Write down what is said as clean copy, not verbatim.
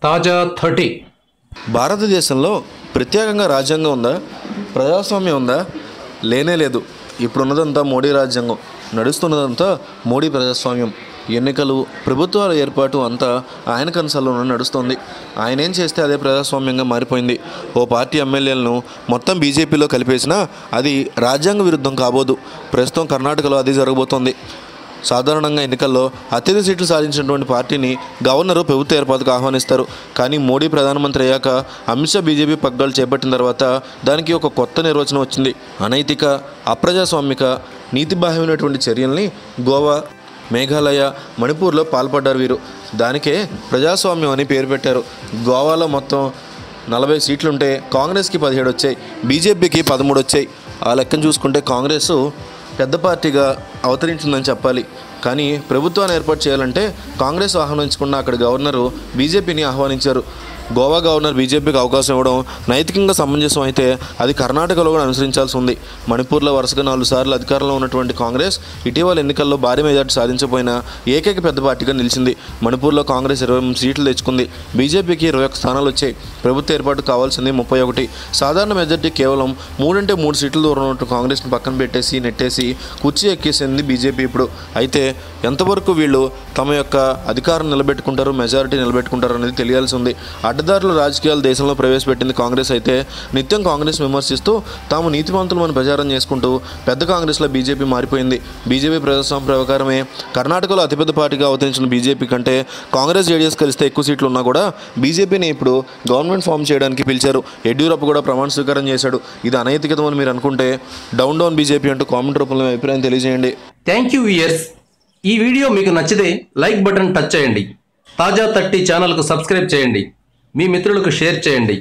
తాజా 30 భారతదేశంలో ప్రత్యేకంగా రాజ్యాంగం ఉందా? ప్రజాస్వామ్యం ఉందా? లేనే లేదు. ఇప్పుడున్నదంతా మోడీ రాజ్యాంగం, నడుస్తున్నదంతా మోడీ ప్రజాస్వామ్యం. ఎన్నికలు, ప్రభుత్వాల ఏర్పాటు అంతా ఆయన కన్సల్లోనే నడుస్తోంది. ఆయన ఏం చేస్తే అదే ప్రజాస్వామ్యంగా మారిపోయింది. ఓ పార్టీ ఎమ్మెల్యేలను మొత్తం బీజేపీలో కలిపేసినా అది రాజ్యాంగ విరుద్ధం కాబోదు. ప్రస్తుతం కర్ణాటకలో అది జరగబోతోంది. సాధారణంగా ఎన్నికల్లో అత్యధిక సీట్లు సాధించినటువంటి పార్టీని గవర్నరు ప్రభుత్వ ఏర్పాటుకు ఆహ్వానిస్తారు. కానీ మోడీ ప్రధానమంత్రి అయ్యాక అమిత్ షా బీజేపీ పగ్గాలు చేపట్టిన తర్వాత దానికి ఒక కొత్త నిర్వచనం వచ్చింది. అనైతిక, అప్రజాస్వామిక, నీతిబాహ్యమైనటువంటి చర్యల్ని గోవా, మేఘాలయ, మణిపూర్లో పాల్పడ్డారు వీరు. దానికే ప్రజాస్వామ్యం అని పేరు పెట్టారు. గోవాలో మొత్తం 40 సీట్లుంటే కాంగ్రెస్కి 17 వచ్చాయి, బీజేపీకి 13 వచ్చాయి. ఆ లెక్కను చూసుకుంటే కాంగ్రెస్ పెద్ద పార్టీగా అవతరించిందని చెప్పాలి. కానీ ప్రభుత్వాన్ని ఏర్పాటు చేయాలంటే కాంగ్రెస్ ఆహ్వానించకుండా అక్కడ గవర్నరు బీజేపీని ఆహ్వానించారు. గోవా గవర్నర్ బీజేపీకి అవకాశం ఇవ్వడం నైతికంగా సమంజసం అయితే అది కర్ణాటకలో కూడా అనుసరించాల్సి ఉంది. మణిపూర్లో వరుసగా 4 సార్లు అధికారంలో ఉన్నటువంటి కాంగ్రెస్ ఇటీవల ఎన్నికల్లో భారీ మెజార్టీ సాధించకపోయినా ఏకైక పెద్ద పార్టీగా నిలిచింది. మణిపూర్లో కాంగ్రెస్ 23 సీట్లు తెచ్చుకుంది, బీజేపీకి 21 స్థానాలు వచ్చాయి. ప్రభుత్వ ఏర్పాటు కావాల్సింది 31. సాధారణ మెజార్టీ కేవలం 3 అంటే 3 సీట్ల దూరం ఉన్న కాంగ్రెస్ని పక్కన పెట్టేసి నెట్టేసి కుర్చీ ఎక్కేసింది బీజేపీ ఇప్పుడు. అయితే ఎంతవరకు వీళ్ళు తమ యొక్క అధికారం నిలబెట్టుకుంటారు, మెజారిటీ నిలబెట్టుకుంటారు అనేది తెలియాల్సి ఉంది. అడ్డదారుల రాజకీయాలు దేశంలో ప్రవేశపెట్టింది కాంగ్రెస్ అయితే నిత్యం కాంగ్రెస్ విమర్శిస్తూ తాము నీతివంతులమని ప్రచారం చేసుకుంటూ పెద్ద కాంగ్రెస్లో బీజేపీ మారిపోయింది. బీజేపీ ప్రజాస్వామ్య ప్రకారమే కర్ణాటకలో అతిపెద్ద పార్టీగా అవతరించిన బీజేపీ కంటే కాంగ్రెస్ జేడీఎస్ కలిస్తే ఎక్కువ సీట్లు ఉన్నా కూడా బీజేపీని ఇప్పుడు గవర్నమెంట్ ఫామ్ చేయడానికి పిలిచారు. యడ్యూరప్ప కూడా ప్రమాణ స్వీకారం చేశాడు. ఇది అనైతికతం అని మీరు అనుకుంటే డౌన్ బీజేపీ అంటూ కామెంట్ రూపంలో అభిప్రాయం తెలియజేయండి. Thank you viewers. ఈ వీడియో మీకు నచ్చితే లైక్ బటన్ టచ్ చేయండి. తాజా 30 ఛానల్కు సబ్స్క్రైబ్ చేయండి. మీ మిత్రులకు షేర్ చేయండి.